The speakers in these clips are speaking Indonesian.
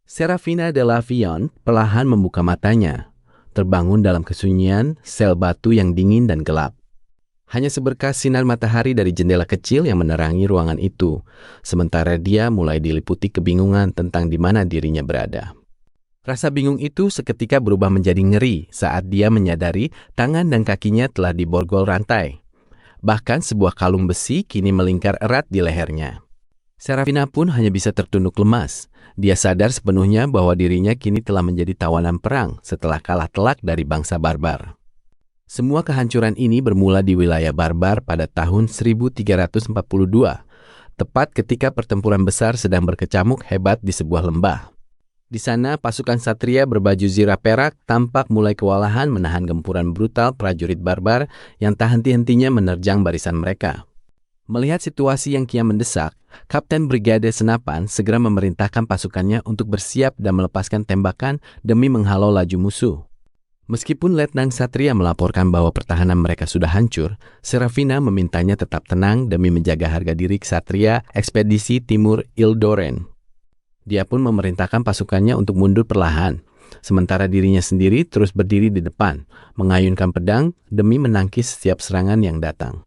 Serafina de la Vion perlahan membuka matanya, terbangun dalam kesunyian sel batu yang dingin dan gelap. Hanya seberkas sinar matahari dari jendela kecil yang menerangi ruangan itu, sementara dia mulai diliputi kebingungan tentang di mana dirinya berada. Rasa bingung itu seketika berubah menjadi ngeri saat dia menyadari tangan dan kakinya telah diborgol rantai. Bahkan sebuah kalung besi kini melingkar erat di lehernya. Serafina pun hanya bisa tertunduk lemas. Dia sadar sepenuhnya bahwa dirinya kini telah menjadi tawanan perang setelah kalah telak dari bangsa barbar. Semua kehancuran ini bermula di wilayah barbar pada tahun 1342, tepat ketika pertempuran besar sedang berkecamuk hebat di sebuah lembah. Di sana, pasukan satria berbaju zirah perak tampak mulai kewalahan menahan gempuran brutal prajurit barbar yang tak henti-hentinya menerjang barisan mereka. Melihat situasi yang kian mendesak, Kapten Brigade Senapan segera memerintahkan pasukannya untuk bersiap dan melepaskan tembakan demi menghalau laju musuh. Meskipun Letnan Satria melaporkan bahwa pertahanan mereka sudah hancur, Serafina memintanya tetap tenang demi menjaga harga diri Ksatria Ekspedisi Timur Ildoren. Dia pun memerintahkan pasukannya untuk mundur perlahan, sementara dirinya sendiri terus berdiri di depan, mengayunkan pedang demi menangkis setiap serangan yang datang.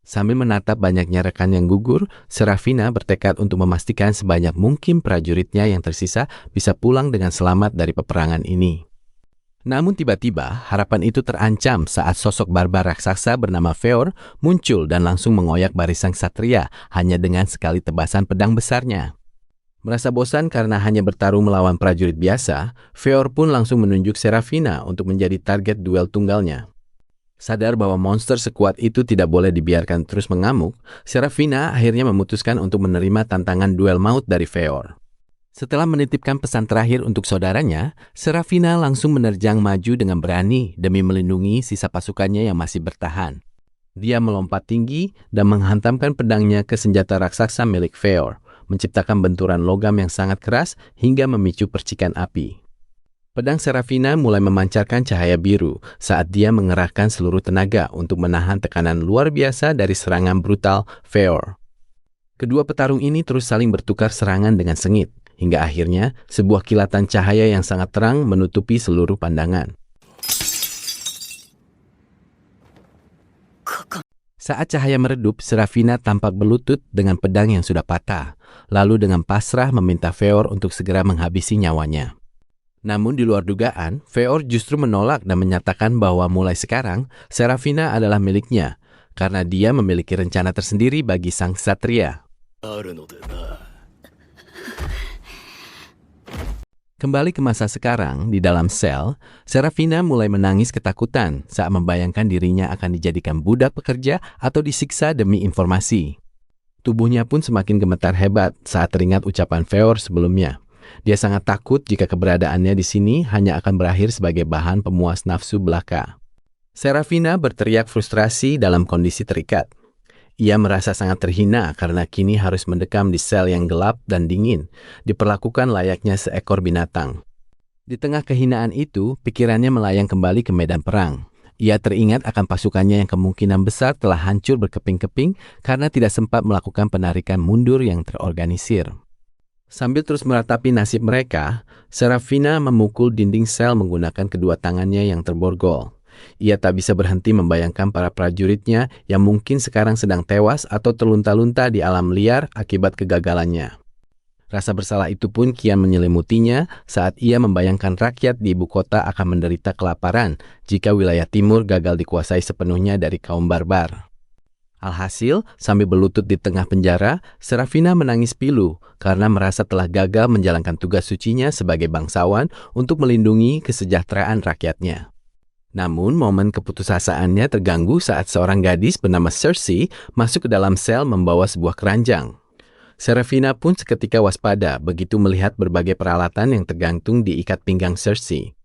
Sambil menatap banyaknya rekan yang gugur, Serafina bertekad untuk memastikan sebanyak mungkin prajuritnya yang tersisa bisa pulang dengan selamat dari peperangan ini. Namun tiba-tiba, harapan itu terancam saat sosok barbar raksasa bernama Feor muncul dan langsung mengoyak barisan ksatria hanya dengan sekali tebasan pedang besarnya. Merasa bosan karena hanya bertarung melawan prajurit biasa, Feor pun langsung menunjuk Serafina untuk menjadi target duel tunggalnya. Sadar bahwa monster sekuat itu tidak boleh dibiarkan terus mengamuk, Serafina akhirnya memutuskan untuk menerima tantangan duel maut dari Feor. Setelah menitipkan pesan terakhir untuk saudaranya, Serafina langsung menerjang maju dengan berani demi melindungi sisa pasukannya yang masih bertahan. Dia melompat tinggi dan menghantamkan pedangnya ke senjata raksasa milik Feor, menciptakan benturan logam yang sangat keras hingga memicu percikan api. Pedang Serafina mulai memancarkan cahaya biru saat dia mengerahkan seluruh tenaga untuk menahan tekanan luar biasa dari serangan brutal Feor. Kedua petarung ini terus saling bertukar serangan dengan sengit, hingga akhirnya sebuah kilatan cahaya yang sangat terang menutupi seluruh pandangan. Saat cahaya meredup, Serafina tampak berlutut dengan pedang yang sudah patah, lalu dengan pasrah meminta Feor untuk segera menghabisi nyawanya. Namun di luar dugaan, Feor justru menolak dan menyatakan bahwa mulai sekarang, Serafina adalah miliknya, karena dia memiliki rencana tersendiri bagi sang ksatria. Kembali ke masa sekarang, di dalam sel, Serafina mulai menangis ketakutan saat membayangkan dirinya akan dijadikan budak pekerja atau disiksa demi informasi. Tubuhnya pun semakin gemetar hebat saat teringat ucapan Feor sebelumnya. Dia sangat takut jika keberadaannya di sini hanya akan berakhir sebagai bahan pemuas nafsu belaka. Serafina berteriak frustrasi dalam kondisi terikat. Ia merasa sangat terhina karena kini harus mendekam di sel yang gelap dan dingin, diperlakukan layaknya seekor binatang. Di tengah kehinaan itu, pikirannya melayang kembali ke medan perang. Ia teringat akan pasukannya yang kemungkinan besar telah hancur berkeping-keping karena tidak sempat melakukan penarikan mundur yang terorganisir. Sambil terus meratapi nasib mereka, Serafina memukul dinding sel menggunakan kedua tangannya yang terborgol. Ia tak bisa berhenti membayangkan para prajuritnya yang mungkin sekarang sedang tewas atau terlunta-lunta di alam liar akibat kegagalannya. Rasa bersalah itu pun kian menyelimutinya saat ia membayangkan rakyat di ibu kota akan menderita kelaparan jika wilayah timur gagal dikuasai sepenuhnya dari kaum barbar. Alhasil, sambil berlutut di tengah penjara, Serafina menangis pilu karena merasa telah gagal menjalankan tugas sucinya sebagai bangsawan untuk melindungi kesejahteraan rakyatnya. Namun, momen keputusasaannya terganggu saat seorang gadis bernama Cersei masuk ke dalam sel membawa sebuah keranjang. Serafina pun seketika waspada begitu melihat berbagai peralatan yang tergantung di ikat pinggang Cersei.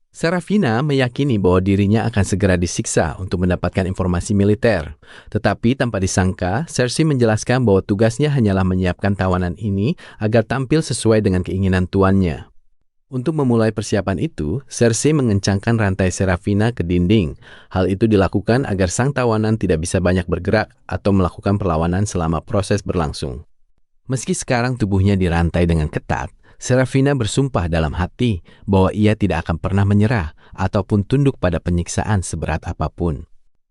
Serafina meyakini bahwa dirinya akan segera disiksa untuk mendapatkan informasi militer. Tetapi tanpa disangka, Cersei menjelaskan bahwa tugasnya hanyalah menyiapkan tawanan ini agar tampil sesuai dengan keinginan tuannya. Untuk memulai persiapan itu, Cersei mengencangkan rantai Serafina ke dinding. Hal itu dilakukan agar sang tawanan tidak bisa banyak bergerak atau melakukan perlawanan selama proses berlangsung. Meski sekarang tubuhnya dirantai dengan ketat, Serafina bersumpah dalam hati bahwa ia tidak akan pernah menyerah ataupun tunduk pada penyiksaan seberat apapun.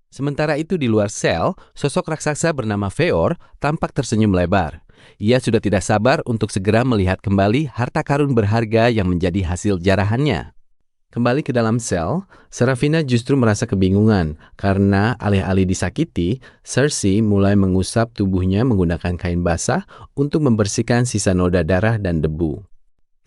Sementara itu di luar sel, sosok raksasa bernama Feor tampak tersenyum lebar. Ia sudah tidak sabar untuk segera melihat kembali harta karun berharga yang menjadi hasil jarahannya. Kembali ke dalam sel, Serafina justru merasa kebingungan karena alih-alih disakiti, Cersei mulai mengusap tubuhnya menggunakan kain basah untuk membersihkan sisa noda darah dan debu.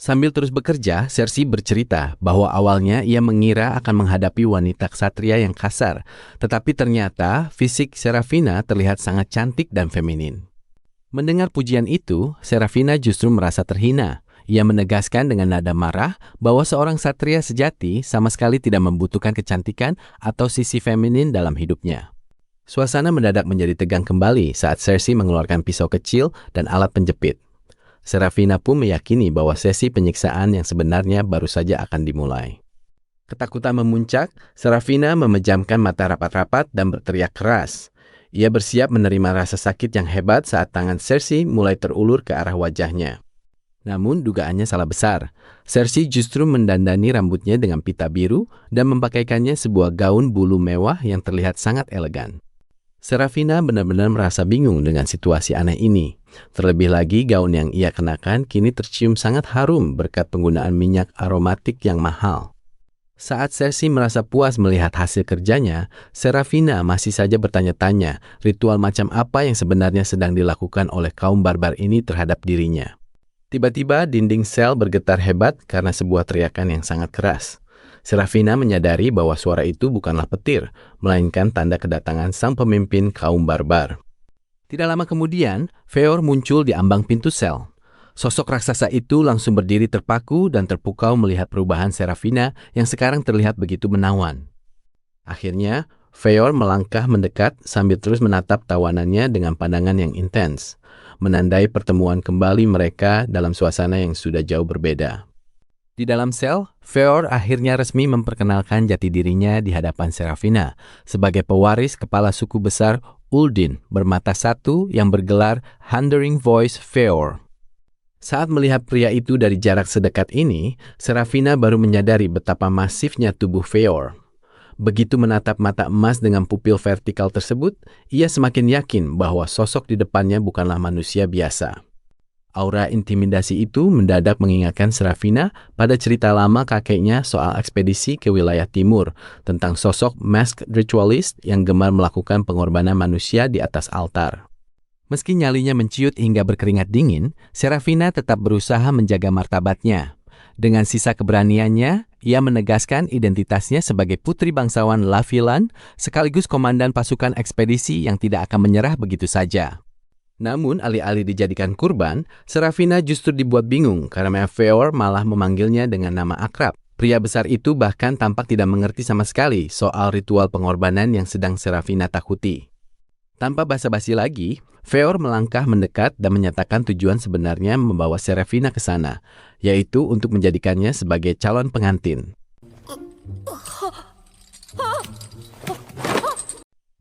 Sambil terus bekerja, Cersei bercerita bahwa awalnya ia mengira akan menghadapi wanita ksatria yang kasar, tetapi ternyata fisik Serafina terlihat sangat cantik dan feminin. Mendengar pujian itu, Serafina justru merasa terhina. Ia menegaskan dengan nada marah bahwa seorang ksatria sejati sama sekali tidak membutuhkan kecantikan atau sisi feminin dalam hidupnya. Suasana mendadak menjadi tegang kembali saat Cersei mengeluarkan pisau kecil dan alat penjepit. Serafina pun meyakini bahwa sesi penyiksaan yang sebenarnya baru saja akan dimulai. Ketakutan memuncak, Serafina memejamkan mata rapat-rapat dan berteriak keras. Ia bersiap menerima rasa sakit yang hebat saat tangan Cersei mulai terulur ke arah wajahnya. Namun dugaannya salah besar. Cersei justru mendandani rambutnya dengan pita biru dan memakaikannya sebuah gaun bulu mewah yang terlihat sangat elegan. Serafina benar-benar merasa bingung dengan situasi aneh ini. Terlebih lagi gaun yang ia kenakan kini tercium sangat harum berkat penggunaan minyak aromatik yang mahal. Saat Cersei merasa puas melihat hasil kerjanya, Serafina masih saja bertanya-tanya ritual macam apa yang sebenarnya sedang dilakukan oleh kaum barbar ini terhadap dirinya. Tiba-tiba dinding sel bergetar hebat karena sebuah teriakan yang sangat keras. Serafina menyadari bahwa suara itu bukanlah petir, melainkan tanda kedatangan sang pemimpin kaum barbar. Tidak lama kemudian, Feor muncul di ambang pintu sel. Sosok raksasa itu langsung berdiri terpaku dan terpukau melihat perubahan Serafina yang sekarang terlihat begitu menawan. Akhirnya, Feor melangkah mendekat sambil terus menatap tawanannya dengan pandangan yang intens, menandai pertemuan kembali mereka dalam suasana yang sudah jauh berbeda. Di dalam sel, Feor akhirnya resmi memperkenalkan jati dirinya di hadapan Serafina sebagai pewaris kepala suku besar Uldin bermata satu yang bergelar Thundering Voice Feor. Saat melihat pria itu dari jarak sedekat ini, Serafina baru menyadari betapa masifnya tubuh Feor. Begitu menatap mata emas dengan pupil vertikal tersebut, ia semakin yakin bahwa sosok di depannya bukanlah manusia biasa. Aura intimidasi itu mendadak mengingatkan Serafina pada cerita lama kakeknya soal ekspedisi ke wilayah timur tentang sosok masked ritualist yang gemar melakukan pengorbanan manusia di atas altar. Meski nyalinya menciut hingga berkeringat dingin, Serafina tetap berusaha menjaga martabatnya. Dengan sisa keberaniannya, ia menegaskan identitasnya sebagai putri bangsawan Lavilan sekaligus komandan pasukan ekspedisi yang tidak akan menyerah begitu saja. Namun, alih-alih dijadikan kurban, Serafina justru dibuat bingung karena Feor malah memanggilnya dengan nama akrab. Pria besar itu bahkan tampak tidak mengerti sama sekali soal ritual pengorbanan yang sedang Serafina takuti. Tanpa basa-basi lagi, Feor melangkah mendekat dan menyatakan tujuan sebenarnya membawa Serafina ke sana, yaitu untuk menjadikannya sebagai calon pengantin.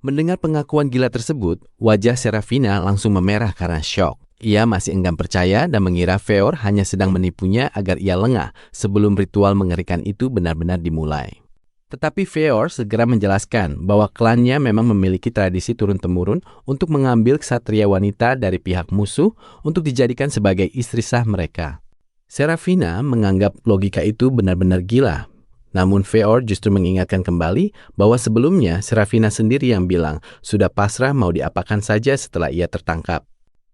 Mendengar pengakuan gila tersebut, wajah Serafina langsung memerah karena syok. Ia masih enggan percaya dan mengira Feor hanya sedang menipunya agar ia lengah sebelum ritual mengerikan itu benar-benar dimulai. Tetapi Feor segera menjelaskan bahwa klannya memang memiliki tradisi turun-temurun untuk mengambil ksatria wanita dari pihak musuh untuk dijadikan sebagai istri sah mereka. Serafina menganggap logika itu benar-benar gila. Namun Feor justru mengingatkan kembali bahwa sebelumnya Serafina sendiri yang bilang sudah pasrah mau diapakan saja setelah ia tertangkap.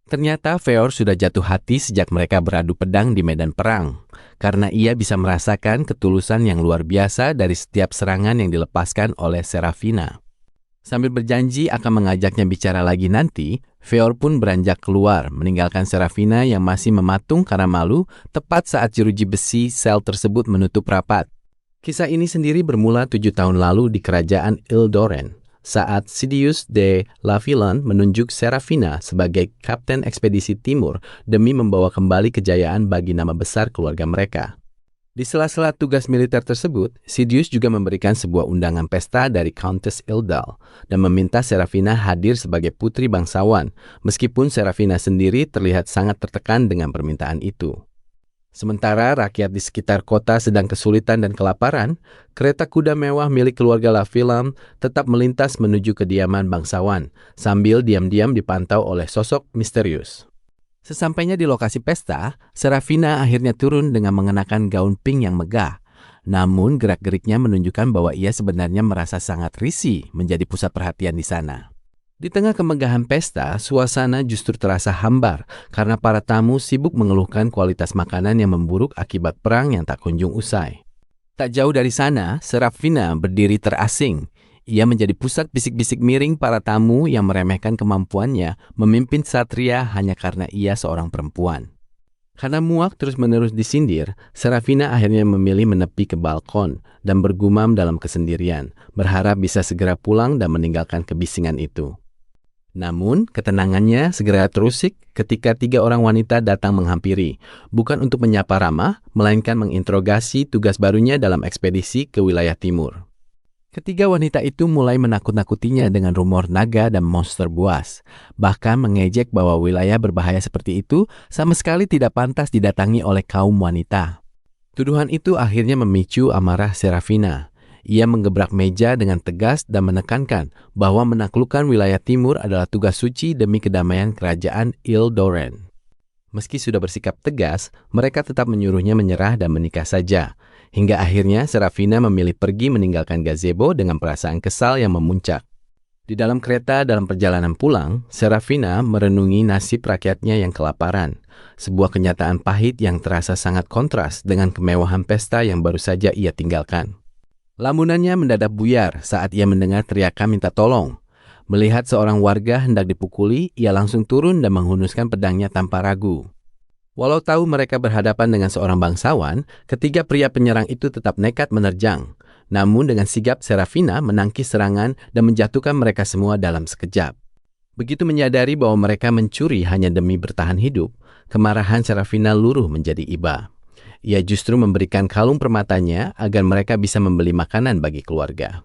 Ternyata Feor sudah jatuh hati sejak mereka beradu pedang di medan perang, karena ia bisa merasakan ketulusan yang luar biasa dari setiap serangan yang dilepaskan oleh Serafina. Sambil berjanji akan mengajaknya bicara lagi nanti, Feor pun beranjak keluar, meninggalkan Serafina yang masih mematung karena malu tepat saat jeruji besi sel tersebut menutup rapat. Kisah ini sendiri bermula 7 tahun lalu di kerajaan Ildoren, saat Sidious de Lavilan menunjuk Serafina sebagai kapten ekspedisi timur demi membawa kembali kejayaan bagi nama besar keluarga mereka. Di sela-sela tugas militer tersebut, Sidious juga memberikan sebuah undangan pesta dari Countess Ildal dan meminta Serafina hadir sebagai putri bangsawan, meskipun Serafina sendiri terlihat sangat tertekan dengan permintaan itu. Sementara rakyat di sekitar kota sedang kesulitan dan kelaparan, kereta kuda mewah milik keluarga Lavilam tetap melintas menuju kediaman bangsawan, sambil diam-diam dipantau oleh sosok misterius. Sesampainya di lokasi pesta, Serafina akhirnya turun dengan mengenakan gaun pink yang megah. Namun gerak-geriknya menunjukkan bahwa ia sebenarnya merasa sangat risih menjadi pusat perhatian di sana. Di tengah kemegahan pesta, suasana justru terasa hambar karena para tamu sibuk mengeluhkan kualitas makanan yang memburuk akibat perang yang tak kunjung usai. Tak jauh dari sana, Serafina berdiri terasing. Ia menjadi pusat bisik-bisik miring para tamu yang meremehkan kemampuannya memimpin satria hanya karena ia seorang perempuan. Karena muak terus-menerus disindir, Serafina akhirnya memilih menepi ke balkon dan bergumam dalam kesendirian, berharap bisa segera pulang dan meninggalkan kebisingan itu. Namun, ketenangannya segera terusik ketika 3 orang wanita datang menghampiri, bukan untuk menyapa ramah, melainkan menginterogasi tugas barunya dalam ekspedisi ke wilayah timur. Ketiga wanita itu mulai menakut-nakutinya dengan rumor naga dan monster buas, bahkan mengejek bahwa wilayah berbahaya seperti itu sama sekali tidak pantas didatangi oleh kaum wanita. Tuduhan itu akhirnya memicu amarah Serafina. Ia menggebrak meja dengan tegas dan menekankan bahwa menaklukkan wilayah timur adalah tugas suci demi kedamaian kerajaan Ildoren. Meski sudah bersikap tegas, mereka tetap menyuruhnya menyerah dan menikah saja. Hingga akhirnya Serafina memilih pergi meninggalkan gazebo dengan perasaan kesal yang memuncak. Di dalam kereta dalam perjalanan pulang, Serafina merenungi nasib rakyatnya yang kelaparan. Sebuah kenyataan pahit yang terasa sangat kontras dengan kemewahan pesta yang baru saja ia tinggalkan. Lamunannya mendadak buyar saat ia mendengar teriakan minta tolong. Melihat seorang warga hendak dipukuli, ia langsung turun dan menghunuskan pedangnya tanpa ragu. Walau tahu mereka berhadapan dengan seorang bangsawan, ketiga pria penyerang itu tetap nekat menerjang. Namun dengan sigap Serafina menangkis serangan dan menjatuhkan mereka semua dalam sekejap. Begitu menyadari bahwa mereka mencuri hanya demi bertahan hidup, kemarahan Serafina luruh menjadi iba. Ia justru memberikan kalung permatanya agar mereka bisa membeli makanan bagi keluarga.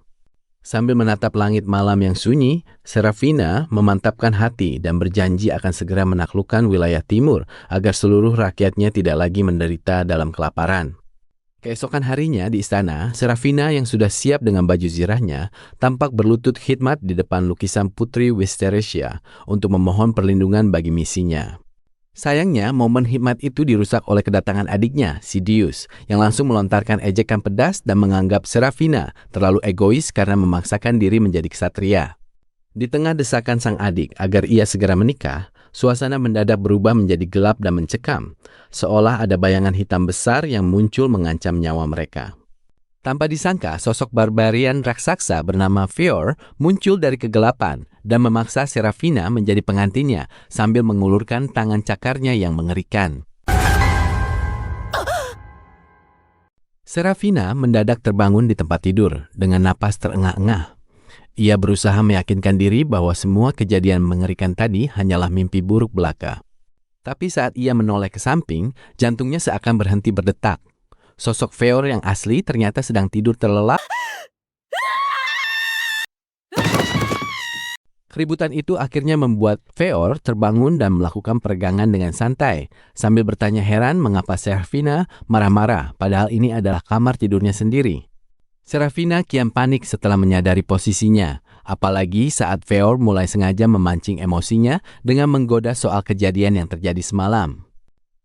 Sambil menatap langit malam yang sunyi, Serafina memantapkan hati dan berjanji akan segera menaklukkan wilayah timur agar seluruh rakyatnya tidak lagi menderita dalam kelaparan. Keesokan harinya di istana, Serafina yang sudah siap dengan baju zirahnya tampak berlutut khidmat di depan lukisan Putri Wisteresia untuk memohon perlindungan bagi misinya. Sayangnya, momen hikmat itu dirusak oleh kedatangan adiknya, Sidious, yang langsung melontarkan ejekan pedas dan menganggap Serafina terlalu egois karena memaksakan diri menjadi ksatria. Di tengah desakan sang adik agar ia segera menikah, suasana mendadak berubah menjadi gelap dan mencekam, seolah ada bayangan hitam besar yang muncul mengancam nyawa mereka. Tanpa disangka, sosok barbarian raksasa bernama Feor muncul dari kegelapan dan memaksa Serafina menjadi pengantinnya sambil mengulurkan tangan cakarnya yang mengerikan. Serafina mendadak terbangun di tempat tidur dengan napas terengah-engah. Ia berusaha meyakinkan diri bahwa semua kejadian mengerikan tadi hanyalah mimpi buruk belaka. Tapi saat ia menoleh ke samping, jantungnya seakan berhenti berdetak. Sosok Feor yang asli ternyata sedang tidur terlelap. Keributan itu akhirnya membuat Feor terbangun dan melakukan peregangan dengan santai, sambil bertanya heran mengapa Serafina marah-marah, padahal ini adalah kamar tidurnya sendiri. Serafina kian panik setelah menyadari posisinya, apalagi saat Feor mulai sengaja memancing emosinya dengan menggoda soal kejadian yang terjadi semalam.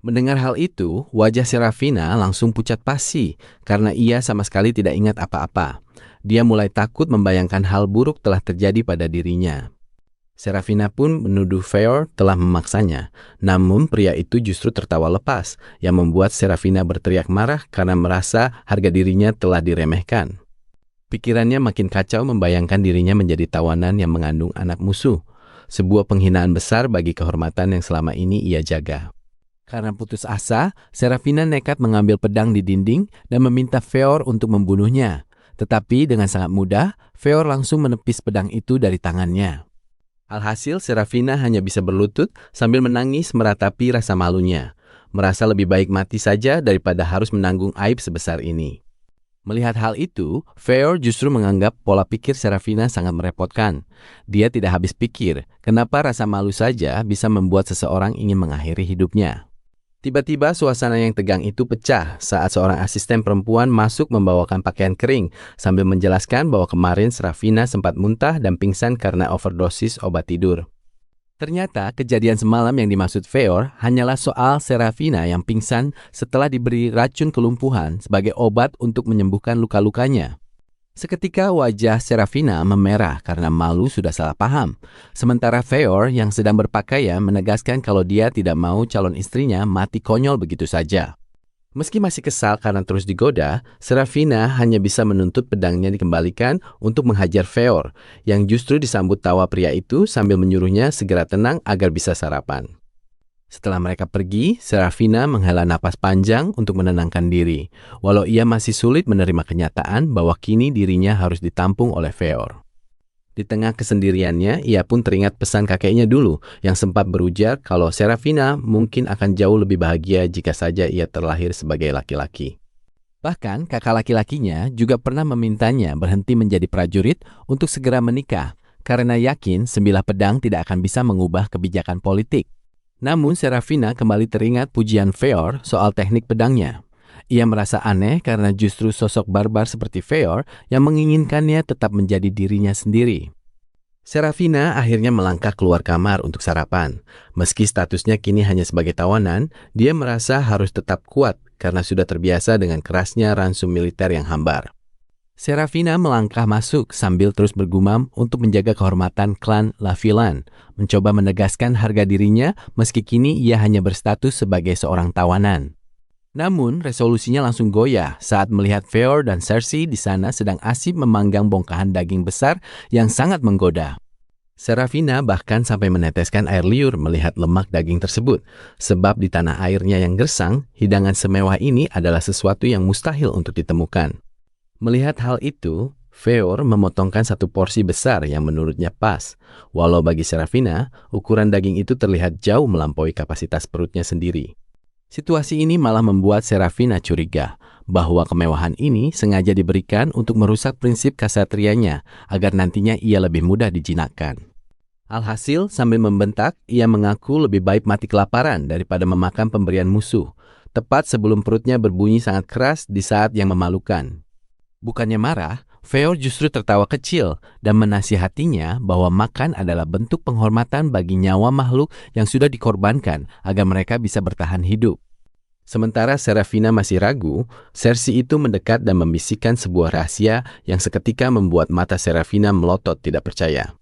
Mendengar hal itu, wajah Serafina langsung pucat pasi karena ia sama sekali tidak ingat apa-apa. Dia mulai takut membayangkan hal buruk telah terjadi pada dirinya. Serafina pun menuduh Feor telah memaksanya, namun pria itu justru tertawa lepas yang membuat Serafina berteriak marah karena merasa harga dirinya telah diremehkan. Pikirannya makin kacau membayangkan dirinya menjadi tawanan yang mengandung anak musuh, sebuah penghinaan besar bagi kehormatan yang selama ini ia jaga. Karena putus asa, Serafina nekat mengambil pedang di dinding dan meminta Feor untuk membunuhnya. Tetapi dengan sangat mudah, Feor langsung menepis pedang itu dari tangannya. Alhasil, Serafina hanya bisa berlutut sambil menangis meratapi rasa malunya. Merasa lebih baik mati saja daripada harus menanggung aib sebesar ini. Melihat hal itu, Feor justru menganggap pola pikir Serafina sangat merepotkan. Dia tidak habis pikir kenapa rasa malu saja bisa membuat seseorang ingin mengakhiri hidupnya. Tiba-tiba suasana yang tegang itu pecah saat seorang asisten perempuan masuk membawakan pakaian kering sambil menjelaskan bahwa kemarin Serafina sempat muntah dan pingsan karena overdosis obat tidur. Ternyata kejadian semalam yang dimaksud Feor hanyalah soal Serafina yang pingsan setelah diberi racun kelumpuhan sebagai obat untuk menyembuhkan luka-lukanya. Seketika wajah Serafina memerah karena malu sudah salah paham. Sementara Feor yang sedang berpakaian menegaskan kalau dia tidak mau calon istrinya mati konyol begitu saja. Meski masih kesal karena terus digoda, Serafina hanya bisa menuntut pedangnya dikembalikan untuk menghajar Feor, yang justru disambut tawa pria itu sambil menyuruhnya segera tenang agar bisa sarapan. Setelah mereka pergi, Serafina menghela napas panjang untuk menenangkan diri, walau ia masih sulit menerima kenyataan bahwa kini dirinya harus ditampung oleh Feor. Di tengah kesendiriannya, ia pun teringat pesan kakeknya dulu yang sempat berujar kalau Serafina mungkin akan jauh lebih bahagia jika saja ia terlahir sebagai laki-laki. Bahkan kakak laki-lakinya juga pernah memintanya berhenti menjadi prajurit untuk segera menikah, karena yakin sembilah pedang tidak akan bisa mengubah kebijakan politik. Namun Serafina kembali teringat pujian Feor soal teknik pedangnya. Ia merasa aneh karena justru sosok barbar seperti Feor yang menginginkannya tetap menjadi dirinya sendiri. Serafina akhirnya melangkah keluar kamar untuk sarapan. Meski statusnya kini hanya sebagai tawanan, dia merasa harus tetap kuat karena sudah terbiasa dengan kerasnya ransum militer yang hambar. Serafina melangkah masuk sambil terus bergumam untuk menjaga kehormatan klan Lavillan, mencoba menegaskan harga dirinya meski kini ia hanya berstatus sebagai seorang tawanan. Namun, resolusinya langsung goyah saat melihat Feor dan Cersei di sana sedang asik memanggang bongkahan daging besar yang sangat menggoda. Serafina bahkan sampai meneteskan air liur melihat lemak daging tersebut, sebab di tanah airnya yang gersang, hidangan semewah ini adalah sesuatu yang mustahil untuk ditemukan. Melihat hal itu, Feor memotongkan satu porsi besar yang menurutnya pas, walau bagi Serafina, ukuran daging itu terlihat jauh melampaui kapasitas perutnya sendiri. Situasi ini malah membuat Serafina curiga bahwa kemewahan ini sengaja diberikan untuk merusak prinsip kasatrianya agar nantinya ia lebih mudah dijinakkan. Alhasil, sambil membentak, ia mengaku lebih baik mati kelaparan daripada memakan pemberian musuh, tepat sebelum perutnya berbunyi sangat keras di saat yang memalukan. Bukannya marah, Feor justru tertawa kecil dan menasihatinya bahwa makan adalah bentuk penghormatan bagi nyawa makhluk yang sudah dikorbankan agar mereka bisa bertahan hidup. Sementara Serafina masih ragu, Cersei itu mendekat dan membisikkan sebuah rahasia yang seketika membuat mata Serafina melotot tidak percaya.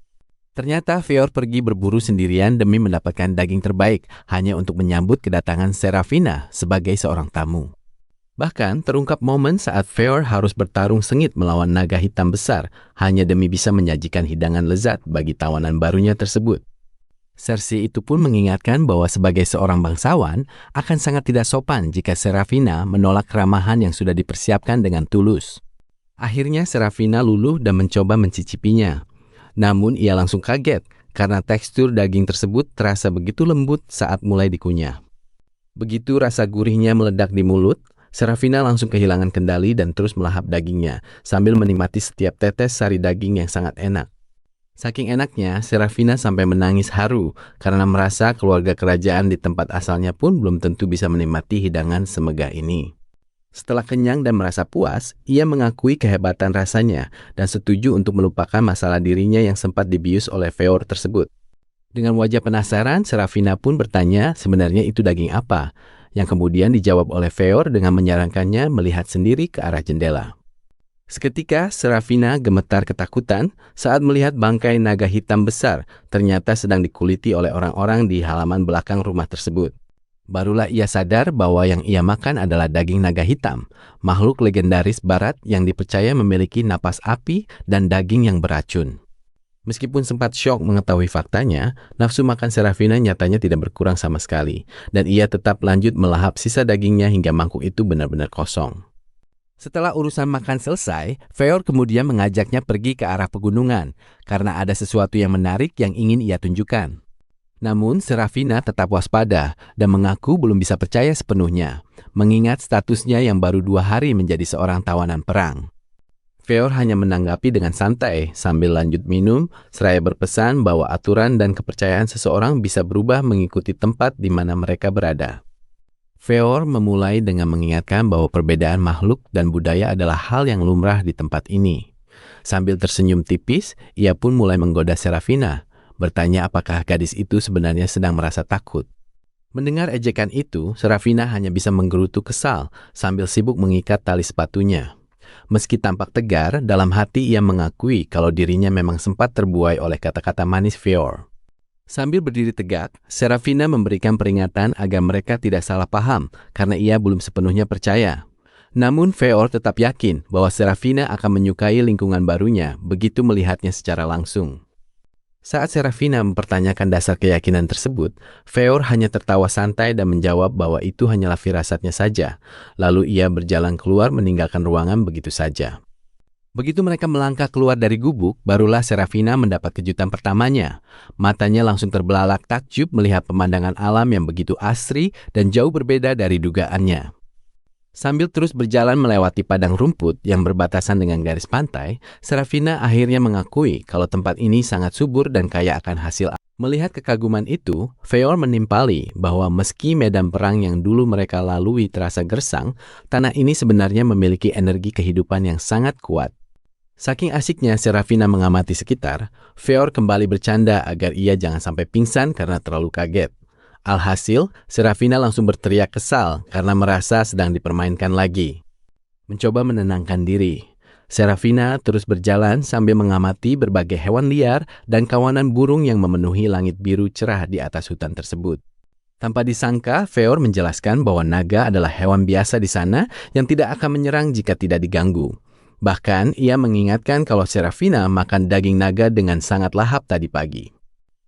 Ternyata Feor pergi berburu sendirian demi mendapatkan daging terbaik hanya untuk menyambut kedatangan Serafina sebagai seorang tamu. Bahkan terungkap momen saat Feor harus bertarung sengit melawan naga hitam besar hanya demi bisa menyajikan hidangan lezat bagi tawanan barunya tersebut. Cersei itu pun mengingatkan bahwa sebagai seorang bangsawan akan sangat tidak sopan jika Serafina menolak keramahan yang sudah dipersiapkan dengan tulus. Akhirnya Serafina luluh dan mencoba mencicipinya. Namun ia langsung kaget karena tekstur daging tersebut terasa begitu lembut saat mulai dikunyah. Begitu rasa gurihnya meledak di mulut, Serafina langsung kehilangan kendali dan terus melahap dagingnya sambil menikmati setiap tetes sari daging yang sangat enak. Saking enaknya, Serafina sampai menangis haru karena merasa keluarga kerajaan di tempat asalnya pun belum tentu bisa menikmati hidangan semegah ini. Setelah kenyang dan merasa puas, ia mengakui kehebatan rasanya dan setuju untuk melupakan masalah dirinya yang sempat dibius oleh Feor tersebut. Dengan wajah penasaran, Serafina pun bertanya sebenarnya itu daging apa, yang kemudian dijawab oleh Feor dengan menyarankannya melihat sendiri ke arah jendela. Seketika, Serafina gemetar ketakutan saat melihat bangkai naga hitam besar ternyata sedang dikuliti oleh orang-orang di halaman belakang rumah tersebut. Barulah ia sadar bahwa yang ia makan adalah daging naga hitam, makhluk legendaris barat yang dipercaya memiliki napas api dan daging yang beracun. Meskipun sempat syok mengetahui faktanya, nafsu makan Serafina nyatanya tidak berkurang sama sekali, dan ia tetap lanjut melahap sisa dagingnya hingga mangkuk itu benar-benar kosong. Setelah urusan makan selesai, Feor kemudian mengajaknya pergi ke arah pegunungan, karena ada sesuatu yang menarik yang ingin ia tunjukkan. Namun Serafina tetap waspada dan mengaku belum bisa percaya sepenuhnya, mengingat statusnya yang baru 2 hari menjadi seorang tawanan perang. Feor hanya menanggapi dengan santai sambil lanjut minum, seraya berpesan bahwa aturan dan kepercayaan seseorang bisa berubah mengikuti tempat di mana mereka berada. Feor memulai dengan mengingatkan bahwa perbedaan makhluk dan budaya adalah hal yang lumrah di tempat ini. Sambil tersenyum tipis, ia pun mulai menggoda Serafina, bertanya apakah gadis itu sebenarnya sedang merasa takut. Mendengar ejekan itu, Serafina hanya bisa menggerutu kesal sambil sibuk mengikat tali sepatunya. Meski tampak tegar, dalam hati ia mengakui kalau dirinya memang sempat terbuai oleh kata-kata manis Feor. Sambil berdiri tegak, Serafina memberikan peringatan agar mereka tidak salah paham karena ia belum sepenuhnya percaya. Namun Feor tetap yakin bahwa Serafina akan menyukai lingkungan barunya begitu melihatnya secara langsung. Saat Serafina mempertanyakan dasar keyakinan tersebut, Feor hanya tertawa santai dan menjawab bahwa itu hanyalah firasatnya saja. Lalu ia berjalan keluar meninggalkan ruangan begitu saja. Begitu mereka melangkah keluar dari gubuk, barulah Serafina mendapat kejutan pertamanya. Matanya langsung terbelalak takjub melihat pemandangan alam yang begitu asri dan jauh berbeda dari dugaannya. Sambil terus berjalan melewati padang rumput yang berbatasan dengan garis pantai, Serafina akhirnya mengakui kalau tempat ini sangat subur dan kaya akan hasil. Melihat kekaguman itu, Feor menimpali bahwa meski medan perang yang dulu mereka lalui terasa gersang, tanah ini sebenarnya memiliki energi kehidupan yang sangat kuat. Saking asiknya Serafina mengamati sekitar, Feor kembali bercanda agar ia jangan sampai pingsan karena terlalu kaget. Alhasil, Serafina langsung berteriak kesal karena merasa sedang dipermainkan lagi. Mencoba menenangkan diri, Serafina terus berjalan sambil mengamati berbagai hewan liar dan kawanan burung yang memenuhi langit biru cerah di atas hutan tersebut. Tanpa disangka, Feor menjelaskan bahwa naga adalah hewan biasa di sana yang tidak akan menyerang jika tidak diganggu. Bahkan, ia mengingatkan kalau Serafina makan daging naga dengan sangat lahap tadi pagi.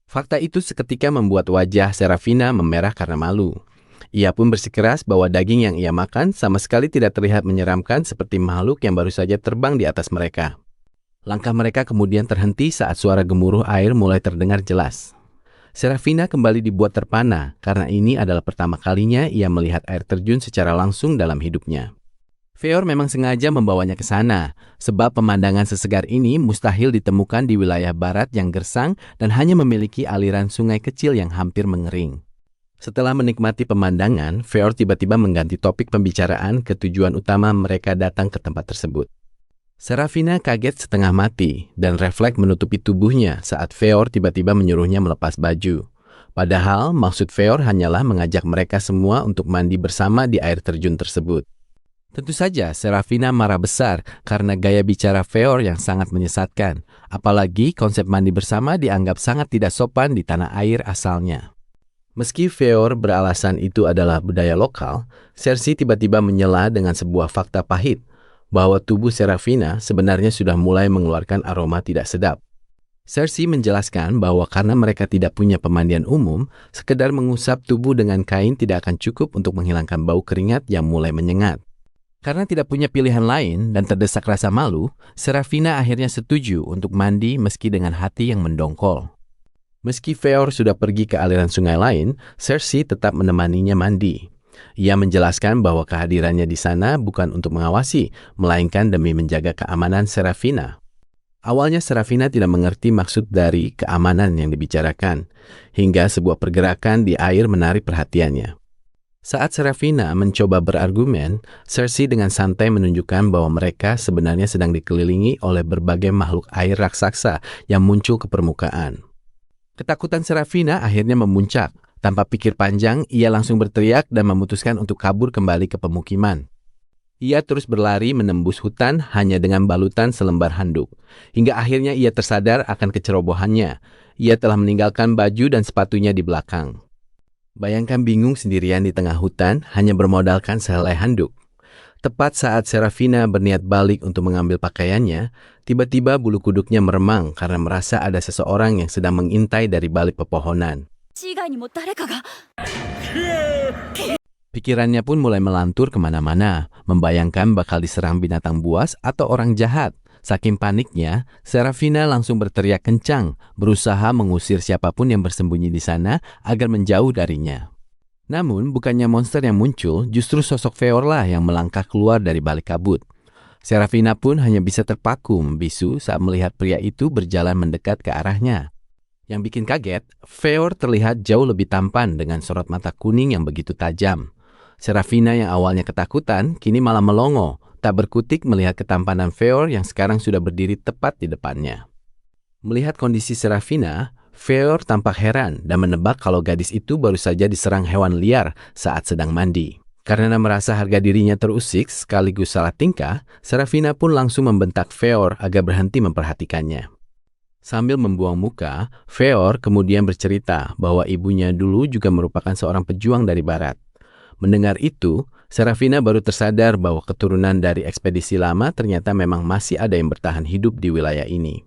Fakta itu seketika membuat wajah Serafina memerah karena malu. Ia pun bersikeras bahwa daging yang ia makan sama sekali tidak terlihat menyeramkan seperti makhluk yang baru saja terbang di atas mereka. Langkah mereka kemudian terhenti saat suara gemuruh air mulai terdengar jelas. Serafina kembali dibuat terpana karena ini adalah pertama kalinya ia melihat air terjun secara langsung dalam hidupnya. Feor memang sengaja membawanya ke sana, sebab pemandangan sesegar ini mustahil ditemukan di wilayah barat yang gersang dan hanya memiliki aliran sungai kecil yang hampir mengering. Setelah menikmati pemandangan, Feor tiba-tiba mengganti topik pembicaraan ke tujuan utama mereka datang ke tempat tersebut. Serafina kaget setengah mati dan refleks menutupi tubuhnya saat Feor tiba-tiba menyuruhnya melepas baju. Padahal maksud Feor hanyalah mengajak mereka semua untuk mandi bersama di air terjun tersebut. Tentu saja Serafina marah besar karena gaya bicara Feor yang sangat menyesatkan, apalagi konsep mandi bersama dianggap sangat tidak sopan di tanah air asalnya. Meski Feor beralasan itu adalah budaya lokal, Cersei tiba-tiba menyela dengan sebuah fakta pahit, bahwa tubuh Serafina sebenarnya sudah mulai mengeluarkan aroma tidak sedap. Cersei menjelaskan bahwa karena mereka tidak punya pemandian umum, sekedar mengusap tubuh dengan kain tidak akan cukup untuk menghilangkan bau keringat yang mulai menyengat. Karena tidak punya pilihan lain dan terdesak rasa malu, Serafina akhirnya setuju untuk mandi meski dengan hati yang mendongkol. Meski Feor sudah pergi ke aliran sungai lain, Cersei tetap menemaninya mandi. Ia menjelaskan bahwa kehadirannya di sana bukan untuk mengawasi, melainkan demi menjaga keamanan Serafina. Awalnya Serafina tidak mengerti maksud dari keamanan yang dibicarakan, hingga sebuah pergerakan di air menarik perhatiannya. Saat Serafina mencoba berargumen, Cersei dengan santai menunjukkan bahwa mereka sebenarnya sedang dikelilingi oleh berbagai makhluk air raksasa yang muncul ke permukaan. Ketakutan Serafina akhirnya memuncak. Tanpa pikir panjang, ia langsung berteriak dan memutuskan untuk kabur kembali ke pemukiman. Ia terus berlari menembus hutan hanya dengan balutan selembar handuk. Hingga akhirnya ia tersadar akan kecerobohannya. Ia telah meninggalkan baju dan sepatunya di belakang. Bayangkan bingung sendirian di tengah hutan hanya bermodalkan sehelai handuk. Tepat saat Serafina berniat balik untuk mengambil pakaiannya, tiba-tiba bulu kuduknya meremang karena merasa ada seseorang yang sedang mengintai dari balik pepohonan. Pikirannya pun mulai melantur kemana-mana, membayangkan bakal diserang binatang buas atau orang jahat. Saking paniknya, Serafina langsung berteriak kencang, berusaha mengusir siapapun yang bersembunyi di sana agar menjauh darinya. Namun, bukannya monster yang muncul, justru sosok Feor lah yang melangkah keluar dari balik kabut. Serafina pun hanya bisa terpaku membisu saat melihat pria itu berjalan mendekat ke arahnya. Yang bikin kaget, Feor terlihat jauh lebih tampan dengan sorot mata kuning yang begitu tajam. Serafina yang awalnya ketakutan, kini malah melongo, tak berkutik melihat ketampanan Feor yang sekarang sudah berdiri tepat di depannya. Melihat kondisi Serafina, Feor tampak heran dan menebak kalau gadis itu baru saja diserang hewan liar saat sedang mandi. Karena merasa harga dirinya terusik sekaligus salah tingkah, Serafina pun langsung membentak Feor agar berhenti memperhatikannya. Sambil membuang muka, Feor kemudian bercerita bahwa ibunya dulu juga merupakan seorang pejuang dari barat. Mendengar itu, Serafina baru tersadar bahwa keturunan dari ekspedisi lama ternyata memang masih ada yang bertahan hidup di wilayah ini.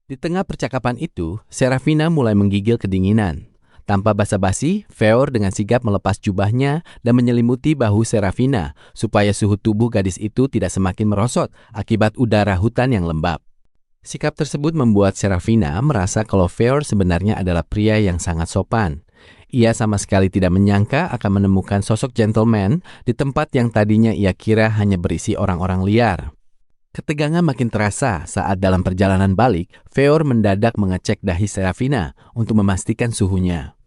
Di tengah percakapan itu, Serafina mulai menggigil kedinginan. Tanpa basa-basi, Feor dengan sigap melepas jubahnya dan menyelimuti bahu Serafina supaya suhu tubuh gadis itu tidak semakin merosot akibat udara hutan yang lembab. Sikap tersebut membuat Serafina merasa kalau Feor sebenarnya adalah pria yang sangat sopan. Ia sama sekali tidak menyangka akan menemukan sosok gentleman di tempat yang tadinya ia kira hanya berisi orang-orang liar. Ketegangan makin terasa saat dalam perjalanan balik, Feor mendadak mengecek dahi Serafina untuk memastikan suhunya.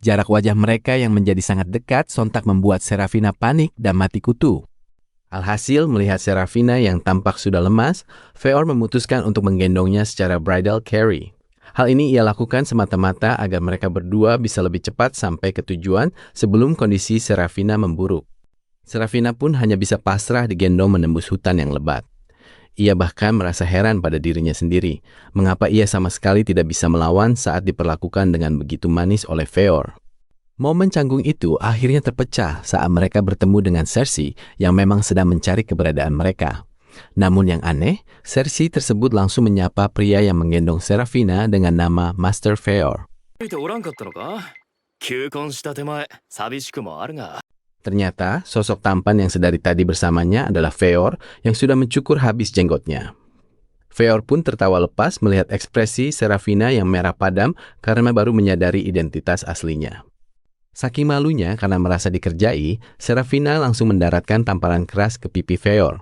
Jarak wajah mereka yang menjadi sangat dekat sontak membuat Serafina panik dan mati kutu. Alhasil, melihat Serafina yang tampak sudah lemas, Feor memutuskan untuk menggendongnya secara bridal carry. Hal ini ia lakukan semata-mata agar mereka berdua bisa lebih cepat sampai ke tujuan sebelum kondisi Serafina memburuk. Serafina pun hanya bisa pasrah digendong menembus hutan yang lebat. Ia bahkan merasa heran pada dirinya sendiri, mengapa ia sama sekali tidak bisa melawan saat diperlakukan dengan begitu manis oleh Feor. Momen canggung itu akhirnya terpecah saat mereka bertemu dengan Cersei yang memang sedang mencari keberadaan mereka. Namun yang aneh, Cersei tersebut langsung menyapa pria yang menggendong Serafina dengan nama Master Feor. Ternyata, sosok tampan yang sedari tadi bersamanya adalah Feor yang sudah mencukur habis jenggotnya. Feor pun tertawa lepas melihat ekspresi Serafina yang merah padam karena baru menyadari identitas aslinya. Saking malunya karena merasa dikerjai, Serafina langsung mendaratkan tamparan keras ke pipi Feor.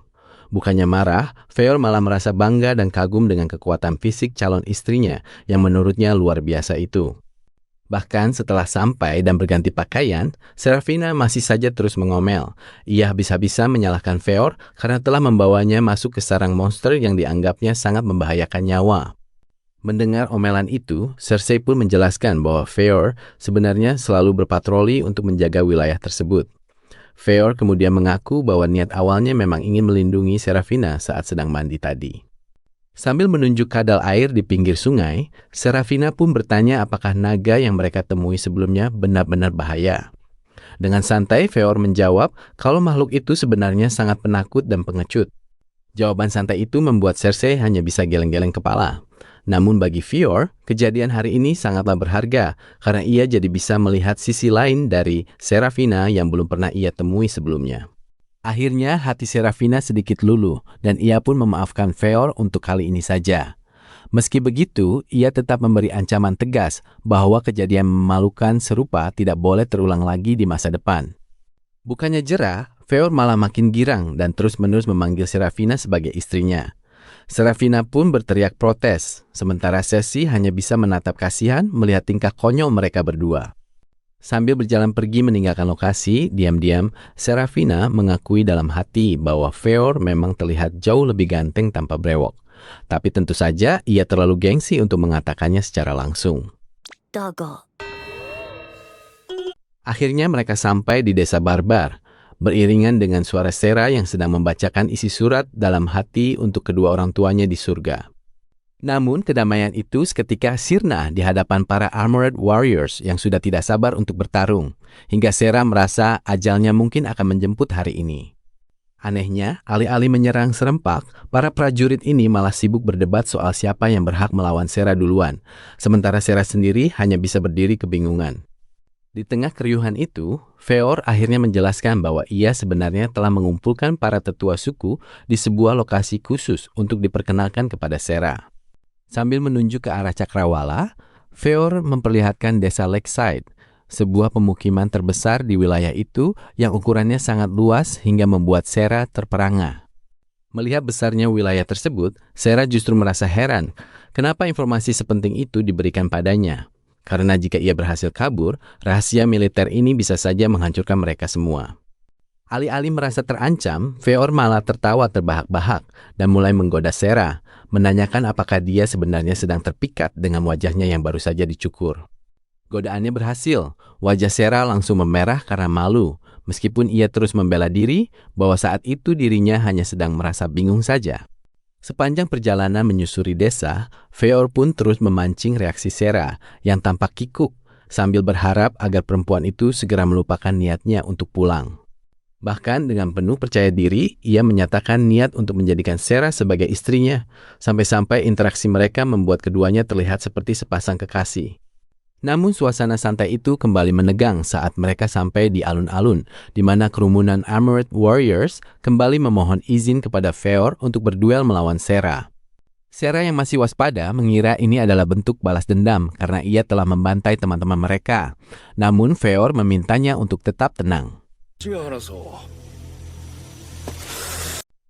Bukannya marah, Feor malah merasa bangga dan kagum dengan kekuatan fisik calon istrinya yang menurutnya luar biasa itu. Bahkan setelah sampai dan berganti pakaian, Serafina masih saja terus mengomel. Ia habis-habisan menyalahkan Feor karena telah membawanya masuk ke sarang monster yang dianggapnya sangat membahayakan nyawa. Mendengar omelan itu, Cersei pun menjelaskan bahwa Feor sebenarnya selalu berpatroli untuk menjaga wilayah tersebut. Feor kemudian mengaku bahwa niat awalnya memang ingin melindungi Serafina saat sedang mandi tadi. Sambil menunjuk kadal air di pinggir sungai, Serafina pun bertanya apakah naga yang mereka temui sebelumnya benar-benar bahaya. Dengan santai, Feor menjawab kalau makhluk itu sebenarnya sangat penakut dan pengecut. Jawaban santai itu membuat Cersei hanya bisa geleng-geleng kepala. Namun bagi Feor, kejadian hari ini sangatlah berharga karena ia jadi bisa melihat sisi lain dari Serafina yang belum pernah ia temui sebelumnya. Akhirnya hati Serafina sedikit luluh dan ia pun memaafkan Feor untuk kali ini saja. Meski begitu, ia tetap memberi ancaman tegas bahwa kejadian memalukan serupa tidak boleh terulang lagi di masa depan. Bukannya jerah, Feor malah makin girang dan terus-menerus memanggil Serafina sebagai istrinya. Serafina pun berteriak protes, sementara Cersei hanya bisa menatap kasihan melihat tingkah konyol mereka berdua. Sambil berjalan pergi meninggalkan lokasi, diam-diam Serafina mengakui dalam hati bahwa Feor memang terlihat jauh lebih ganteng tanpa brewok. Tapi tentu saja ia terlalu gengsi untuk mengatakannya secara langsung. Akhirnya mereka sampai di desa Barbar, beriringan dengan suara Sera yang sedang membacakan isi surat dalam hati untuk kedua orang tuanya di surga. Namun kedamaian itu seketika sirna di hadapan para Armored Warriors yang sudah tidak sabar untuk bertarung, hingga Sera merasa ajalnya mungkin akan menjemput hari ini. Anehnya, alih-alih menyerang serempak, para prajurit ini malah sibuk berdebat soal siapa yang berhak melawan Sera duluan, sementara Sera sendiri hanya bisa berdiri kebingungan. Di tengah keriuhan itu, Feor akhirnya menjelaskan bahwa ia sebenarnya telah mengumpulkan para tetua suku di sebuah lokasi khusus untuk diperkenalkan kepada Sera. Sambil menunjuk ke arah Cakrawala, Feor memperlihatkan desa Lakeside, sebuah pemukiman terbesar di wilayah itu yang ukurannya sangat luas hingga membuat Sera terperangah. Melihat besarnya wilayah tersebut, Sera justru merasa heran kenapa informasi sepenting itu diberikan padanya. Karena jika ia berhasil kabur, rahasia militer ini bisa saja menghancurkan mereka semua. Alih-alih merasa terancam, Feor malah tertawa terbahak-bahak dan mulai menggoda Sarah, menanyakan apakah dia sebenarnya sedang terpikat dengan wajahnya yang baru saja dicukur. Godaannya berhasil, wajah Sarah langsung memerah karena malu, meskipun ia terus membela diri bahwa saat itu dirinya hanya sedang merasa bingung saja. Sepanjang perjalanan menyusuri desa, Feor pun terus memancing reaksi Sarah yang tampak kikuk, sambil berharap agar perempuan itu segera melupakan niatnya untuk pulang. Bahkan dengan penuh percaya diri, ia menyatakan niat untuk menjadikan Sarah sebagai istrinya, sampai-sampai interaksi mereka membuat keduanya terlihat seperti sepasang kekasih. Namun suasana santai itu kembali menegang saat mereka sampai di alun-alun, di mana kerumunan Armored Warriors kembali memohon izin kepada Feor untuk berduel melawan Sarah. Sarah yang masih waspada mengira ini adalah bentuk balas dendam karena ia telah membantai teman-teman mereka. Namun Feor memintanya untuk tetap tenang.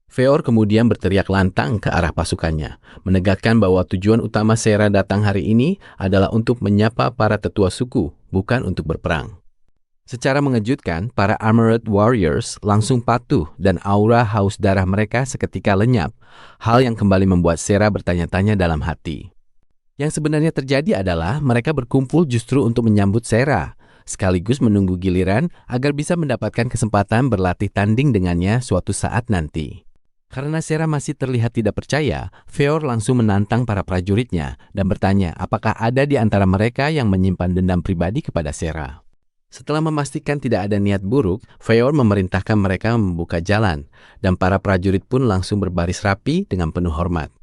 Feor kemudian berteriak lantang ke arah pasukannya, menegaskan bahwa tujuan utama Sarah datang hari ini adalah untuk menyapa para tetua suku, bukan untuk berperang. Secara mengejutkan, para Armored Warriors langsung patuh dan aura haus darah mereka seketika lenyap, hal yang kembali membuat Sarah bertanya-tanya dalam hati. Yang sebenarnya terjadi adalah mereka berkumpul justru untuk menyambut Sarah, sekaligus menunggu giliran agar bisa mendapatkan kesempatan berlatih tanding dengannya suatu saat nanti. Karena Sarah masih terlihat tidak percaya, Feor langsung menantang para prajuritnya dan bertanya apakah ada di antara mereka yang menyimpan dendam pribadi kepada Sarah. Setelah memastikan tidak ada niat buruk, Feor memerintahkan mereka membuka jalan, dan para prajurit pun langsung berbaris rapi dengan penuh hormat.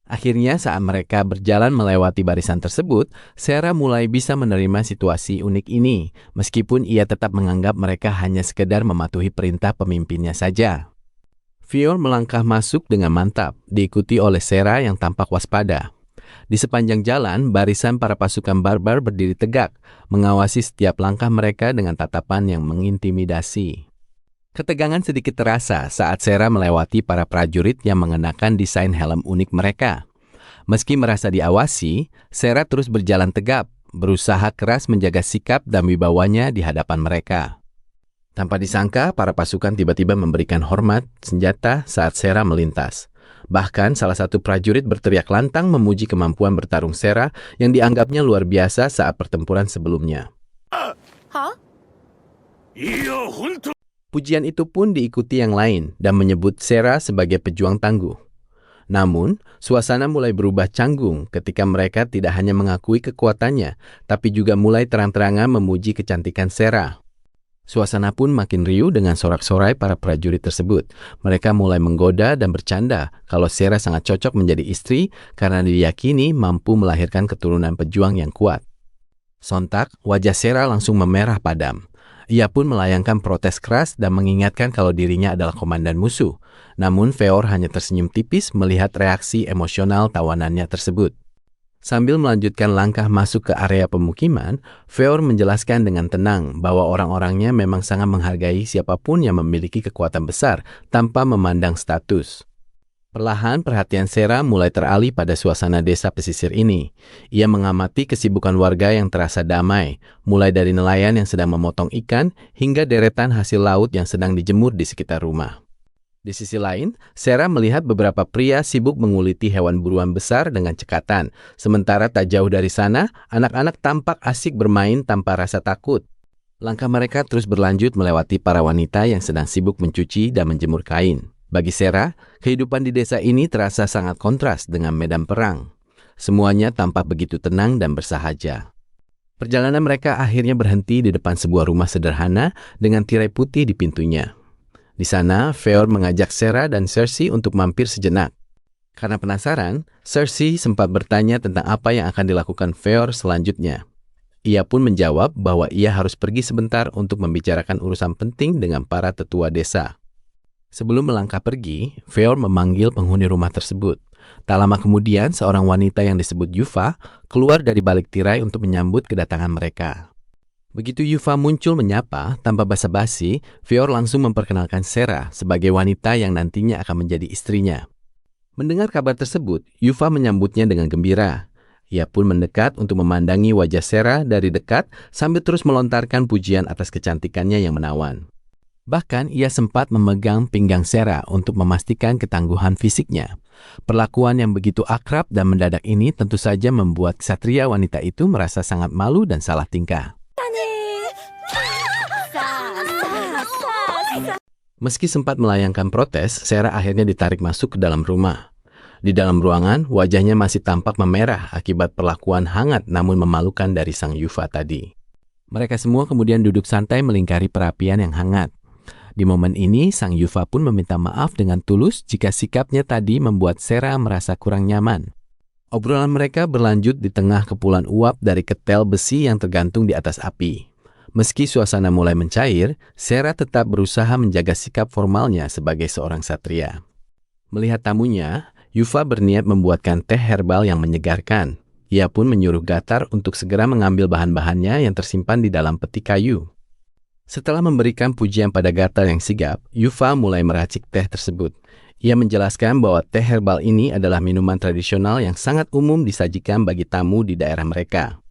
Akhirnya saat mereka berjalan melewati barisan tersebut, Sarah mulai bisa menerima situasi unik ini, meskipun ia tetap menganggap mereka hanya sekedar mematuhi perintah pemimpinnya saja. Feor melangkah masuk dengan mantap, diikuti oleh Sarah yang tampak waspada. Di sepanjang jalan, barisan para pasukan barbar berdiri tegak, mengawasi setiap langkah mereka dengan tatapan yang mengintimidasi. Ketegangan sedikit terasa saat Sarah melewati para prajurit yang mengenakan desain helm unik mereka. Meski merasa diawasi, Sarah terus berjalan tegap, berusaha keras menjaga sikap dan wibawanya di hadapan mereka. Tanpa disangka, para pasukan tiba-tiba memberikan hormat senjata saat Sarah melintas. Bahkan salah satu prajurit berteriak lantang memuji kemampuan bertarung Sarah yang dianggapnya luar biasa saat pertempuran sebelumnya. Pujian itu pun diikuti yang lain dan menyebut Sarah sebagai pejuang tangguh. Namun, suasana mulai berubah canggung ketika mereka tidak hanya mengakui kekuatannya, tapi juga mulai terang-terangan memuji kecantikan Sarah. Suasana pun makin riuh dengan sorak-sorai para prajurit tersebut. Mereka mulai menggoda dan bercanda kalau Sarah sangat cocok menjadi istri karena diyakini mampu melahirkan keturunan pejuang yang kuat. Sontak, wajah Sarah langsung memerah padam. Ia pun melayangkan protes keras dan mengingatkan kalau dirinya adalah komandan musuh. Namun Feor hanya tersenyum tipis melihat reaksi emosional tawanannya tersebut. Sambil melanjutkan langkah masuk ke area pemukiman, Feor menjelaskan dengan tenang bahwa orang-orangnya memang sangat menghargai siapapun yang memiliki kekuatan besar tanpa memandang status. Perlahan perhatian Sarah mulai teralih pada suasana desa pesisir ini. Ia mengamati kesibukan warga yang terasa damai, mulai dari nelayan yang sedang memotong ikan hingga deretan hasil laut yang sedang dijemur di sekitar rumah. Di sisi lain, Sarah melihat beberapa pria sibuk menguliti hewan buruan besar dengan cekatan. Sementara tak jauh dari sana, anak-anak tampak asik bermain tanpa rasa takut. Langkah mereka terus berlanjut melewati para wanita yang sedang sibuk mencuci dan menjemur kain. Bagi Sarah, kehidupan di desa ini terasa sangat kontras dengan medan perang. Semuanya tampak begitu tenang dan bersahaja. Perjalanan mereka akhirnya berhenti di depan sebuah rumah sederhana dengan tirai putih di pintunya. Di sana, Feor mengajak Sarah dan Cersei untuk mampir sejenak. Karena penasaran, Cersei sempat bertanya tentang apa yang akan dilakukan Feor selanjutnya. Ia pun menjawab bahwa ia harus pergi sebentar untuk membicarakan urusan penting dengan para tetua desa. Sebelum melangkah pergi, Feor memanggil penghuni rumah tersebut. Tak lama kemudian, seorang wanita yang disebut Yuva keluar dari balik tirai untuk menyambut kedatangan mereka. Begitu Yuva muncul menyapa, tanpa basa-basi, Feor langsung memperkenalkan Sarah sebagai wanita yang nantinya akan menjadi istrinya. Mendengar kabar tersebut, Yuva menyambutnya dengan gembira. Ia pun mendekat untuk memandangi wajah Sarah dari dekat sambil terus melontarkan pujian atas kecantikannya yang menawan. Bahkan ia sempat memegang pinggang Sera untuk memastikan ketangguhan fisiknya. Perlakuan yang begitu akrab dan mendadak ini tentu saja membuat ksatria wanita itu merasa sangat malu dan salah tingkah. Meski sempat melayangkan protes, Sera akhirnya ditarik masuk ke dalam rumah. Di dalam ruangan, wajahnya masih tampak memerah akibat perlakuan hangat namun memalukan dari sang Yuva tadi. Mereka semua kemudian duduk santai melingkari perapian yang hangat. Di momen ini, sang Yuva pun meminta maaf dengan tulus jika sikapnya tadi membuat Sera merasa kurang nyaman. Obrolan mereka berlanjut di tengah kepulan uap dari ketel besi yang tergantung di atas api. Meski suasana mulai mencair, Sera tetap berusaha menjaga sikap formalnya sebagai seorang satria. Melihat tamunya, Yuva berniat membuatkan teh herbal yang menyegarkan. Ia pun menyuruh Gatar untuk segera mengambil bahan-bahannya yang tersimpan di dalam peti kayu. Setelah memberikan pujian pada Gatar yang sigap, Yuva mulai meracik teh tersebut. Ia menjelaskan bahwa teh herbal ini adalah minuman tradisional yang sangat umum disajikan bagi tamu di daerah mereka.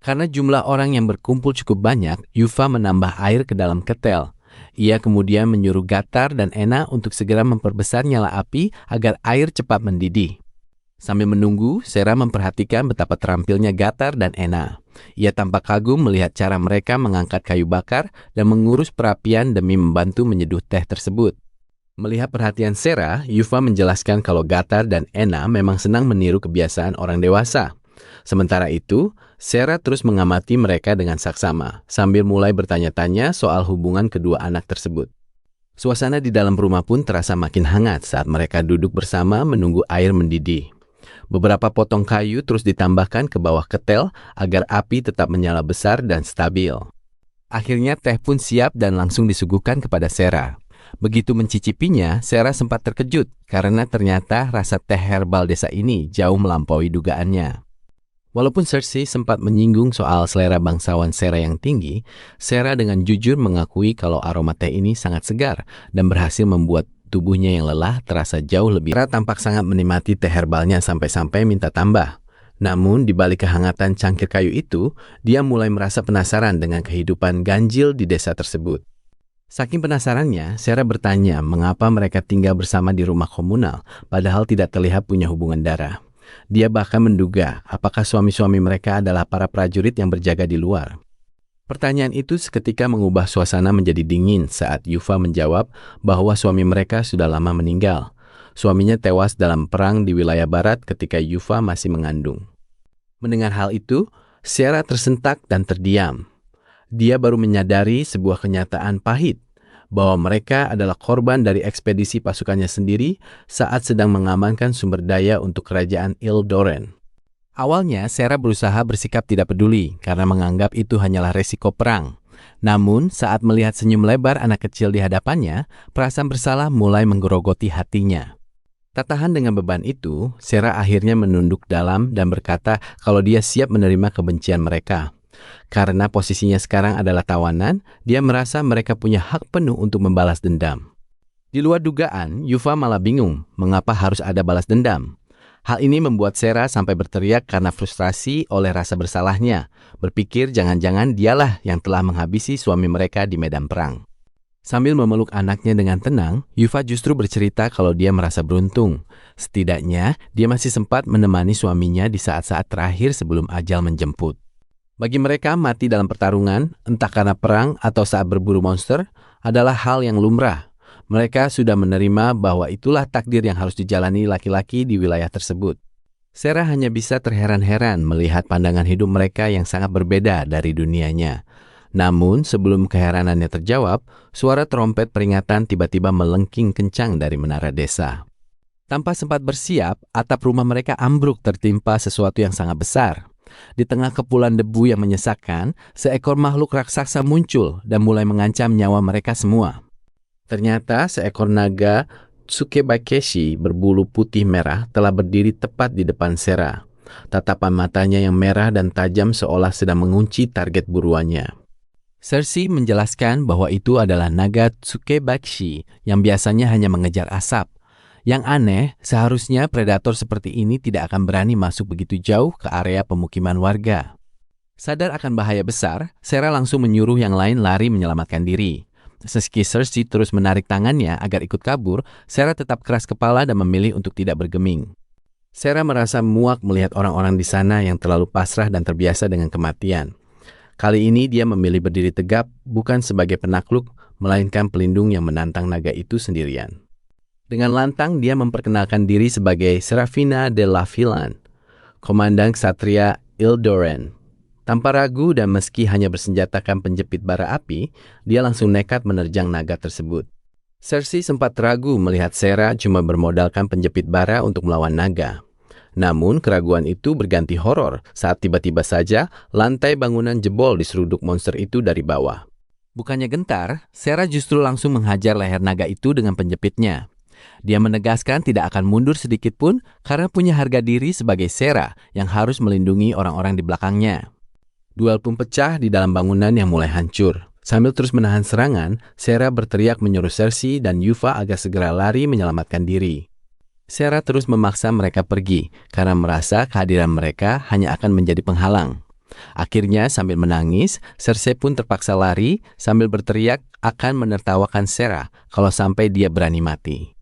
Karena jumlah orang yang berkumpul cukup banyak, Yuva menambah air ke dalam ketel. Ia kemudian menyuruh Gatar dan Ena untuk segera memperbesar nyala api agar air cepat mendidih. Sambil menunggu, Sera memperhatikan betapa terampilnya Gatar dan Ena. Ia tampak kagum melihat cara mereka mengangkat kayu bakar dan mengurus perapian demi membantu menyeduh teh tersebut. Melihat perhatian Sera, Yuva menjelaskan kalau Gatar dan Ena memang senang meniru kebiasaan orang dewasa. Sementara itu, Sera terus mengamati mereka dengan saksama, sambil mulai bertanya-tanya soal hubungan kedua anak tersebut. Suasana di dalam rumah pun terasa makin hangat saat mereka duduk bersama menunggu air mendidih. Beberapa potong kayu terus ditambahkan ke bawah ketel agar api tetap menyala besar dan stabil. Akhirnya teh pun siap dan langsung disuguhkan kepada Sera. Begitu mencicipinya, Sera sempat terkejut karena ternyata rasa teh herbal desa ini jauh melampaui dugaannya. Walaupun Cersei sempat menyinggung soal selera bangsawan Sera yang tinggi, Sera dengan jujur mengakui kalau aroma teh ini sangat segar dan berhasil membuat tubuhnya yang lelah terasa jauh lebih. Sera tampak sangat menikmati teh herbalnya sampai-sampai minta tambah. Namun, di balik kehangatan cangkir kayu itu, dia mulai merasa penasaran dengan kehidupan ganjil di desa tersebut. Saking penasarannya, Sera bertanya mengapa mereka tinggal bersama di rumah komunal, padahal tidak terlihat punya hubungan darah. Dia bahkan menduga apakah suami-suami mereka adalah para prajurit yang berjaga di luar. Pertanyaan itu seketika mengubah suasana menjadi dingin saat Yuva menjawab bahwa suami mereka sudah lama meninggal. Suaminya tewas dalam perang di wilayah barat ketika Yuva masih mengandung. Mendengar hal itu, Sera tersentak dan terdiam. Dia baru menyadari sebuah kenyataan pahit, bahwa mereka adalah korban dari ekspedisi pasukannya sendiri saat sedang mengamankan sumber daya untuk kerajaan Ildoren. Awalnya, Sera berusaha bersikap tidak peduli karena menganggap itu hanyalah resiko perang. Namun, saat melihat senyum lebar anak kecil di hadapannya, perasaan bersalah mulai menggerogoti hatinya. Tak tahan dengan beban itu, Sera akhirnya menunduk dalam dan berkata kalau dia siap menerima kebencian mereka. Karena posisinya sekarang adalah tawanan, dia merasa mereka punya hak penuh untuk membalas dendam. Di luar dugaan, Yuva malah bingung mengapa harus ada balas dendam. Hal ini membuat Sera sampai berteriak karena frustrasi oleh rasa bersalahnya, berpikir jangan-jangan dialah yang telah menghabisi suami mereka di medan perang. Sambil memeluk anaknya dengan tenang, Yuva justru bercerita kalau dia merasa beruntung. Setidaknya, dia masih sempat menemani suaminya di saat-saat terakhir sebelum ajal menjemput. Bagi mereka, mati dalam pertarungan, entah karena perang atau saat berburu monster, adalah hal yang lumrah. Mereka sudah menerima bahwa itulah takdir yang harus dijalani laki-laki di wilayah tersebut. Sera hanya bisa terheran-heran melihat pandangan hidup mereka yang sangat berbeda dari dunianya. Namun, sebelum keheranannya terjawab, suara trompet peringatan tiba-tiba melengking kencang dari menara desa. Tanpa sempat bersiap, atap rumah mereka ambruk tertimpa sesuatu yang sangat besar. Di tengah kepulan debu yang menyesakkan, seekor makhluk raksasa muncul dan mulai mengancam nyawa mereka semua. Ternyata seekor naga Tsukebakeshi berbulu putih merah telah berdiri tepat di depan Sera. Tatapan matanya yang merah dan tajam seolah sedang mengunci target buruannya. Cersei menjelaskan bahwa itu adalah naga Tsukebakeshi yang biasanya hanya mengejar asap. Yang aneh, seharusnya predator seperti ini tidak akan berani masuk begitu jauh ke area pemukiman warga. Sadar akan bahaya besar, Sera langsung menyuruh yang lain lari menyelamatkan diri. Meski Cersei terus menarik tangannya agar ikut kabur, Sarah tetap keras kepala dan memilih untuk tidak bergeming. Sarah merasa muak melihat orang-orang di sana yang terlalu pasrah dan terbiasa dengan kematian. Kali ini dia memilih berdiri tegap bukan sebagai penakluk, melainkan pelindung yang menantang naga itu sendirian. Dengan lantang dia memperkenalkan diri sebagai Serafina de la Villan, komandan ksatria Ildoran. Tanpa ragu dan meski hanya bersenjatakan penjepit bara api, dia langsung nekat menerjang naga tersebut. Cersei sempat ragu melihat Sarah cuma bermodalkan penjepit bara untuk melawan naga. Namun keraguan itu berganti horor saat tiba-tiba saja lantai bangunan jebol di seruduk monster itu dari bawah. Bukannya gentar, Sarah justru langsung menghajar leher naga itu dengan penjepitnya. Dia menegaskan tidak akan mundur sedikit pun karena punya harga diri sebagai Sarah yang harus melindungi orang-orang di belakangnya. Duel pun pecah di dalam bangunan yang mulai hancur. Sambil terus menahan serangan, Sarah berteriak menyuruh Cersei dan Yuva agar segera lari menyelamatkan diri. Sarah terus memaksa mereka pergi karena merasa kehadiran mereka hanya akan menjadi penghalang. Akhirnya sambil menangis, Cersei pun terpaksa lari sambil berteriak akan menertawakan Sarah kalau sampai dia berani mati.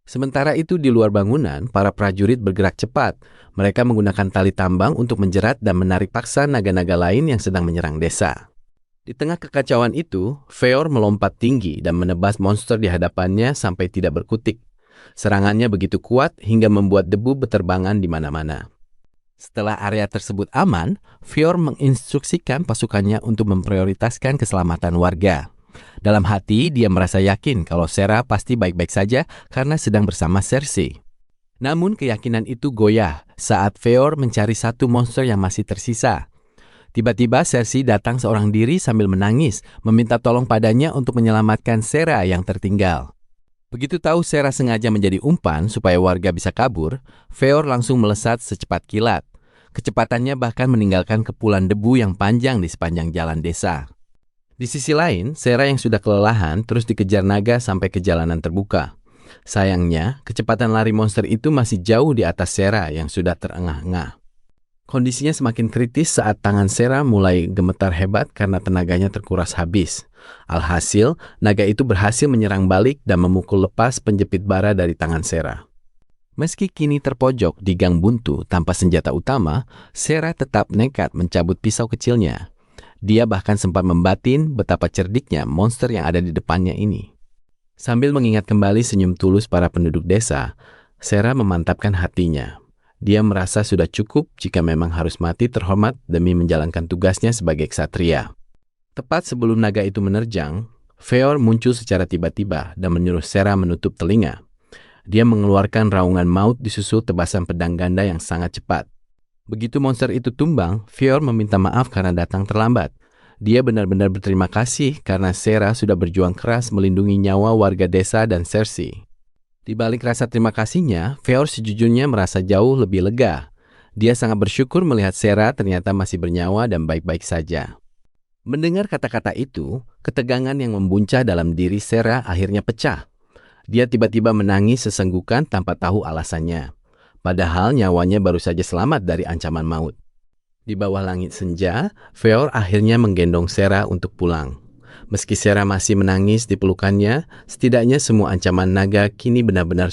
Sementara itu di luar bangunan, para prajurit bergerak cepat. Mereka menggunakan tali tambang untuk menjerat dan menarik paksa naga-naga lain yang sedang menyerang desa. Di tengah kekacauan itu, Feor melompat tinggi dan menebas monster di hadapannya sampai tidak berkutik. Serangannya begitu kuat hingga membuat debu berterbangan di mana-mana. Setelah area tersebut aman, Feor menginstruksikan pasukannya untuk memprioritaskan keselamatan warga. Dalam hati, dia merasa yakin kalau Sarah pasti baik-baik saja karena sedang bersama Cersei. Namun keyakinan itu goyah saat Feor mencari satu monster yang masih tersisa. Tiba-tiba Cersei datang seorang diri sambil menangis, meminta tolong padanya untuk menyelamatkan Sarah yang tertinggal. Begitu tahu Sarah sengaja menjadi umpan supaya warga bisa kabur, Feor langsung melesat secepat kilat. Kecepatannya bahkan meninggalkan kepulan debu yang panjang di sepanjang jalan desa. Di sisi lain, Sarah yang sudah kelelahan terus dikejar naga sampai ke jalanan terbuka. Sayangnya, kecepatan lari monster itu masih jauh di atas Sarah yang sudah terengah-engah. Kondisinya semakin kritis saat tangan Sarah mulai gemetar hebat karena tenaganya terkuras habis. Alhasil, naga itu berhasil menyerang balik dan memukul lepas penjepit bara dari tangan Sarah. Meski kini terpojok di gang buntu tanpa senjata utama, Sarah tetap nekat mencabut pisau kecilnya. Dia bahkan sempat membatin betapa cerdiknya monster yang ada di depannya ini. Sambil mengingat kembali senyum tulus para penduduk desa, Sarah memantapkan hatinya. Dia merasa sudah cukup jika memang harus mati terhormat demi menjalankan tugasnya sebagai ksatria. Tepat sebelum naga itu menerjang, Feor muncul secara tiba-tiba dan menyuruh Sarah menutup telinga. Dia mengeluarkan raungan maut disusul tebasan pedang ganda yang sangat cepat. Begitu monster itu tumbang, Feor meminta maaf karena datang terlambat. Dia benar-benar berterima kasih karena Sarah sudah berjuang keras melindungi nyawa warga desa dan Cersei. Di balik rasa terima kasihnya, Feor sejujurnya merasa jauh lebih lega. Dia sangat bersyukur melihat Sarah ternyata masih bernyawa dan baik-baik saja. Mendengar kata-kata itu, ketegangan yang membuncah dalam diri Sarah akhirnya pecah. Dia tiba-tiba menangis sesenggukan tanpa tahu alasannya. Padahal nyawanya baru saja selamat dari ancaman maut. Di bawah langit senja, Feor akhirnya menggendong Sarah untuk pulang. Meski Sarah masih menangis di pelukannya, setidaknya semua ancaman naga kini benar-benar